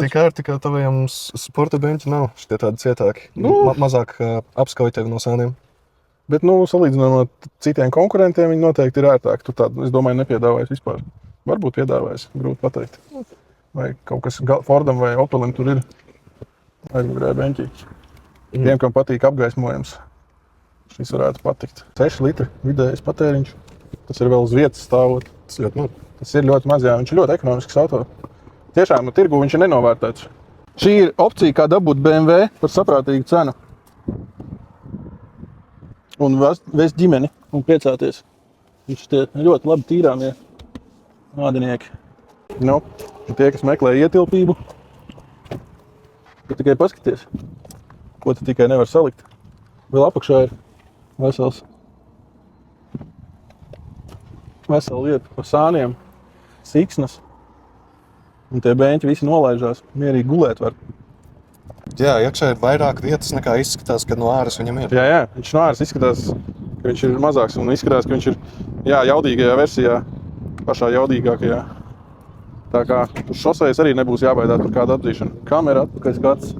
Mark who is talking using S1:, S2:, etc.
S1: Tik ērti, kā tavajam sporta beņķi nav šitie tādi cietāki. Mazāk apskauj tevi no sēniem.
S2: Bet, salīdzinām ar citiem konkurentiem, viņi noteikti ir ērtāki. Tu tādu, es domāju, nepiedāvājas vispār. Varbūt piedāvājas, grūti pateikt. Vai kaut kas Fordam vai Opelim tur ir aizmugurēja beņķī. Tiem, kam patīk apgaismojums, šis varētu patikt. 6 litri vidējais patēriņš. Tas ir vēl uz vietas stāvot.
S1: Tas ļoti maz.
S2: Tas ir ļoti maz, jā. Viņš ir ļoti ekonomisks auto. Tiešām, tirgu viņš ir nenovērtēts. Šī ir opcija, kā dabūt BMW par saprātīgu cenu. Un vest ģimeni un priecāties. Viņš tie ļoti labi tīrāmie ādinieki. Tie, kas meklē ietilpību, tu tikai paskaties, ko tu tikai nevar salikt. Vēl apakšā ir vesela vieta par sāniem, siksnas. Un tie beņķi visi nolaižās, mierīgi gulēt var.
S1: Jā, iekšā ir vairāk vietas nekā izskatās, kad no āras viņam ir.
S2: Jā, viņš no āras izskatās, ka viņš ir mazāks un izskatās, ka viņš ir jaudīgajā versijā, pašā jaudīgākajā. Tā kā uz šosejas arī nebūs jābaidāt par kādu atdzīšanu. Kamera atpakaļ skats.